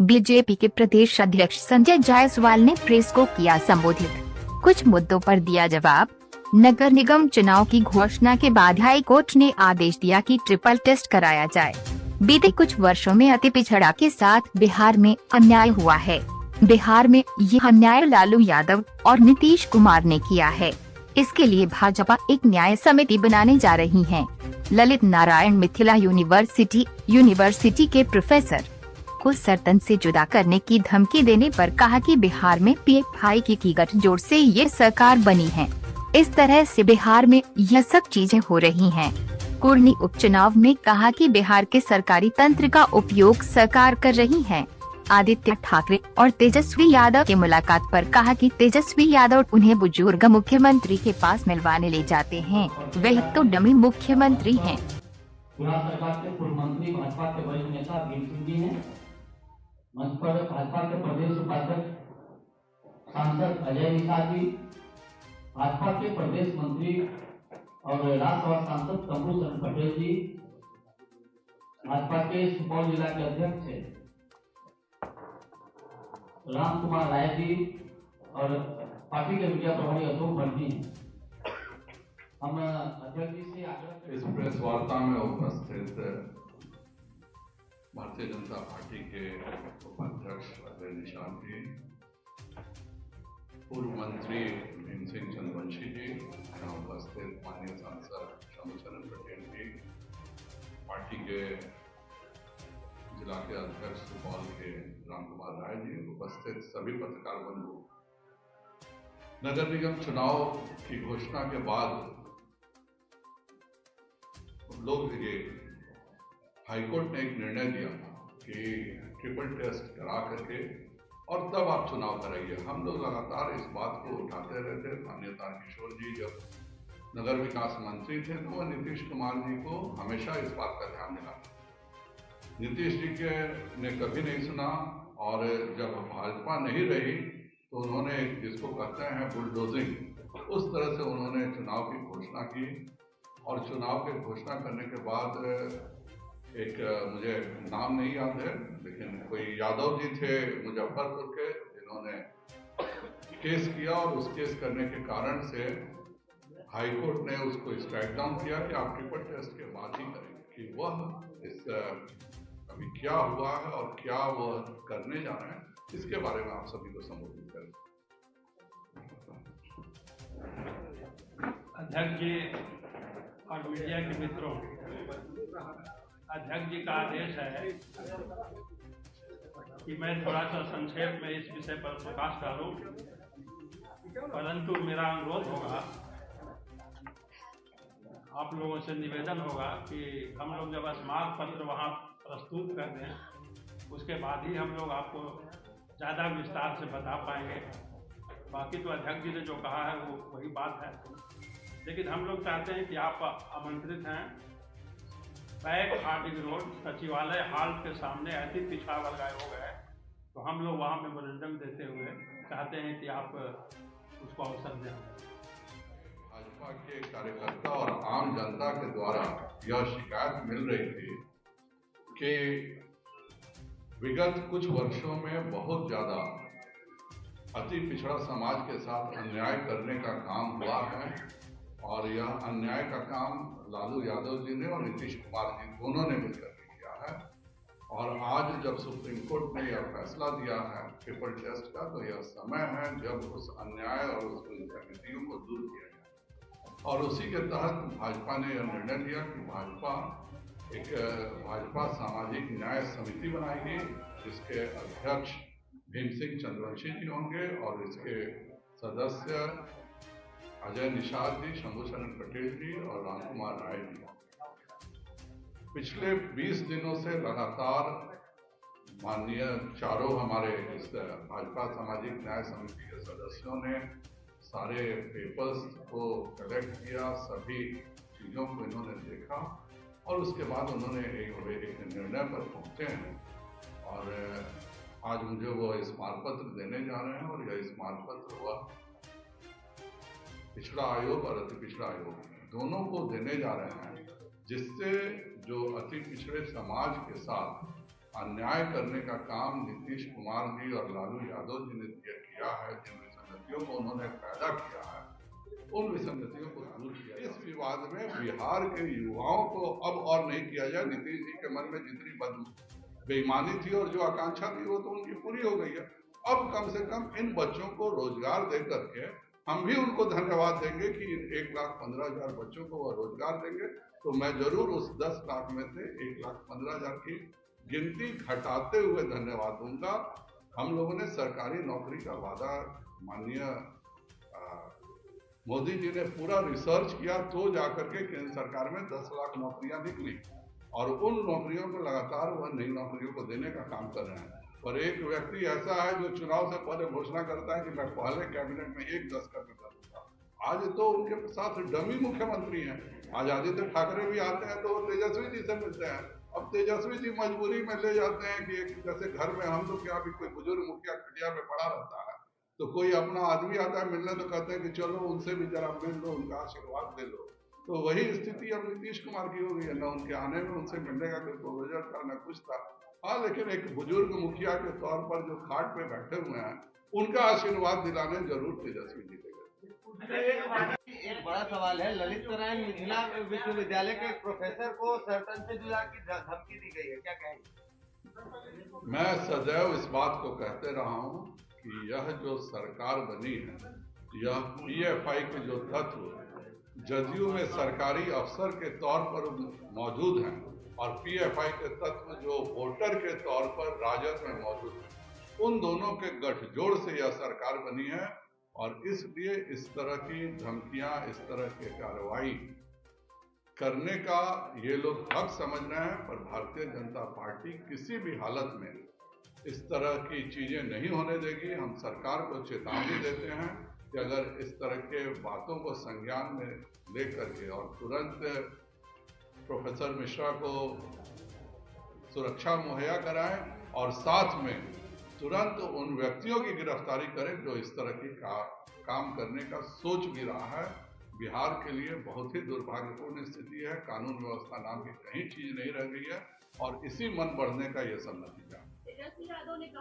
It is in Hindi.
बीजेपी के प्रदेश अध्यक्ष संजय जायसवाल ने प्रेस को किया संबोधित। कुछ मुद्दों पर दिया जवाब। नगर निगम चुनाव की घोषणा के बाद हाई कोर्ट ने आदेश दिया कि ट्रिपल टेस्ट कराया जाए। बीते कुछ वर्षों में अति पिछड़ा के साथ बिहार में अन्याय हुआ है। बिहार में यह अन्याय लालू यादव और नीतीश कुमार ने किया है। इसके लिए भाजपा एक न्याय समिति बनाने जा रही है। ललित नारायण मिथिला यूनिवर्सिटी के प्रोफेसर को सत्ता से जुदा करने की धमकी देने पर कहा कि बिहार में पीएफआई की गठजोड़ से ये सरकार बनी है। इस तरह से बिहार में यह सब चीजें हो रही हैं। कुर्नी उपचुनाव में कहा कि बिहार के सरकारी तंत्र का उपयोग सरकार कर रही है। आदित्य ठाकरे और तेजस्वी यादव की मुलाकात पर कहा कि तेजस्वी यादव उन्हें बुजुर्ग मुख्यमंत्री के पास मिलवाने ले जाते हैं, वह तो डमी मुख्यमंत्री हैं। बिहार सरकार के पूर्व मंत्री भाजपा के वरिष्ठ नेता भीम सिंह जी हैं। मंच पर भाजपा के प्रदेश उपाध्यक्ष सांसद अजय निषाद जी, भाजपा के प्रदेश मंत्री और राज्यसभा सांसद शंभूशरण पटेल जी, भाजपा के सुपौल जिला के अध्यक्ष राम कुमार राय जी और पार्टी के मीडिया प्रभारी अशोक भट्ट जी हैं। हम अध्यक्ष जी से आग्रह इस प्रेस वार्ता में उपस्थित भारतीय जनता पार्टी के उपाध्यक्ष अजय निषाद जी, पूर्व मंत्री भीम सिंह चंद्रवंशी जी, यहाँ उपस्थित माननीय सांसद शंभूशरण पटेल जी, पार्टी के जिला के अध्यक्ष सुपौल के राम कुमार राय जी, उपस्थित सभी पत्रकार बंधु। नगर निगम चुनाव की घोषणा के बाद लोग हाईकोर्ट ने एक निर्णय दिया कि ट्रिपल टेस्ट करा करके और तब आप चुनाव कराइए। हम लोग लगातार इस बात को उठाते रहते। माननीय तारकिशोर जी जब नगर विकास मंत्री थे तो नीतीश कुमार जी को हमेशा इस बात का ध्यान दिलाते। नीतीश जी ने कभी नहीं सुना और जब भाजपा नहीं रही तो उन्होंने जिसको कहते हैं बुलडोजिंग, उस तरह से उन्होंने चुनाव की घोषणा की। और चुनाव की घोषणा करने के बाद एक मुझे नाम नहीं याद है, लेकिन कोई यादव जी थे मुजफ्फरपुर के, जिन्होंने केस किया और उस केस करने के कारण से हाईकोर्ट ने उसको स्ट्राइक डाउन किया कि आप ट्रिपल टेस्ट के बाद ही करेंगे। कि वह इस अभी क्या हुआ है और क्या वह करने जा रहे हैं, इसके बारे में आप सभी को संबोधित करें। अध्यक्ष जी और मीडिया के मित्रों, अध्यक्ष जी का आदेश है कि मैं थोड़ा सा संक्षेप में इस विषय पर प्रकाश डालूं, परंतु मेरा अनुरोध होगा, आप लोगों से निवेदन होगा कि हम लोग जब स्मारक पत्र वहाँ प्रस्तुत कर दें, उसके बाद ही हम लोग आपको ज़्यादा विस्तार से बता पाएंगे। बाकी तो अध्यक्ष जी ने जो कहा है वो वही बात है, लेकिन हम लोग चाहते हैं कि आप आमंत्रित हैं। बैक हार्डिंग रोड सचिवालय हॉल के सामने अति पिछड़ा वर्ग आयोग है, तो हम लोग वहाँ मेमोरेंडम देते हुए चाहते हैं कि आप उसको अवसर दें। भाजपा के कार्यकर्ता और आम जनता के द्वारा यह शिकायत मिल रही थी कि विगत कुछ वर्षों में बहुत ज्यादा अति पिछड़ा समाज के साथ अन्याय करने का काम हुआ है और यह अन्याय का काम लालू यादव जी ने और नीतीश कुमार जी दोनों ने मिलकर किया है। और आज जब सुप्रीम कोर्ट ने यह फैसला दिया है ट्रिपल टेस्ट का, तो यह समय है जब उस अन्याय और उस नीतियों को दूर किया जाए। और उसी के तहत भाजपा ने यह निर्णय लिया कि भाजपा सामाजिक न्याय समिति बनाएगी, जिसके अध्यक्ष भीम सिंह चंद्रवंशी जी होंगे और इसके सदस्य अजय निषाद जी, शंभूशरण पटेल जी और राम कुमार राय जी। पिछले 20 दिनों से लगातार माननीय चारों हमारे इस भाजपा सामाजिक न्याय समिति के सदस्यों ने सारे पेपर्स को कलेक्ट किया, सभी चीज़ों को इन्होंने देखा और उसके बाद उन्होंने एक निर्णय पर पहुंचे हैं। और आज मुझे वो स्मारक पत्र देने जा रहे हैं और यह स्मारक पत्र हुआ पिछड़ा आयोग और अति पिछड़ा आयोग दोनों को देने जा रहे हैं, जिससे जो अति पिछड़े समाज के साथ अन्याय करने का काम नीतीश कुमार जी और लालू यादव जी ने किया है, जिन विसंगतियों को उन्होंने पैदा किया है, उन विसंगतियों को दूर किया। इस विवाद में बिहार के युवाओं को अब और नहीं किया जाए। नीतीश जी के मन में जितनी बेईमानी थी और जो आकांक्षा थी वो तो उनकी पूरी हो गई है। अब कम से कम इन बच्चों को रोजगार दे करके हम भी उनको धन्यवाद देंगे कि इन 1,15,000 बच्चों को वह रोजगार देंगे। तो मैं जरूर उस 10 लाख में से 1,15,000 की गिनती घटाते हुए धन्यवाद दूंगा। हम लोगों ने सरकारी नौकरी का वादा माननीय मोदी जी ने पूरा रिसर्च किया तो जाकर के केंद्र सरकार में 10 लाख नौकरियां निकली और उन नौकरियों को लगातार वह नई नौकरियों को देने का काम कर रहे हैं। और एक व्यक्ति ऐसा है जो चुनाव से पहले घोषणा करता है कि मैं पहले कैबिनेट में 1-10 करके करूंगा। आज तो उनके साथ डमी मुख्यमंत्री हैं। आज आदित्य ठाकरे भी आते हैं तो वो तेजस्वी जी से मिलते हैं। अब तेजस्वी जी मजबूरी में ले जाते हैं कि एक जैसे घर में हम लोग के यहाँ भी कोई बुजुर्ग मुखिया खटिया में पड़ा रहता है तो कोई अपना आदमी आता है मिलने तो कहते हैं कि चलो उनसे भी जरा मिल लो, उनका आशीर्वाद दे लो। तो वही स्थिति अब नीतीश कुमार की हो गई है। न उनके आने में उनसे मिलने का कोई प्रोविजन था न कुछ था। हाँ, लेकिन एक बुजुर्ग मुखिया के तौर पर जो खाट पे बैठे हुए हैं उनका आशीर्वाद दिलाने जरूर तेजस्वी जी देंगे। एक बड़ा सवाल है, ललित नारायण मिथिला विश्वविद्यालय के प्रोफेसर को सर्टन से जुड़ा की धमकी दी गई है, क्या कहेंगे? मैं सदैव इस बात को कहते रहा हूं कि यह जो सरकार बनी है, यह पीएफआई के जो तत्व जदयू में सरकारी अफसर के तौर पर मौजूद हैं और पीएफआई के तत्व जो वोटर के तौर पर राजद में मौजूद हैं, उन दोनों के गठजोड़ से यह सरकार बनी है। और इसलिए इस तरह की धमकियां, इस तरह की कार्रवाई करने का ये लोग हक समझ रहे हैं। पर भारतीय जनता पार्टी किसी भी हालत में इस तरह की चीजें नहीं होने देगी। हम सरकार को चेतावनी देते हैं कि अगर इस तरह के बातों को संज्ञान में लेकर के और तुरंत प्रोफेसर मिश्रा को सुरक्षा मुहैया कराएं और साथ में तुरंत उन व्यक्तियों की गिरफ्तारी करें जो इस तरह की काम करने का सोच भी रहा है। बिहार के लिए बहुत ही दुर्भाग्यपूर्ण स्थिति है। कानून व्यवस्था नाम की कहीं चीज नहीं रह गई है और इसी मन बढ़ने का यह सब नतीजा है।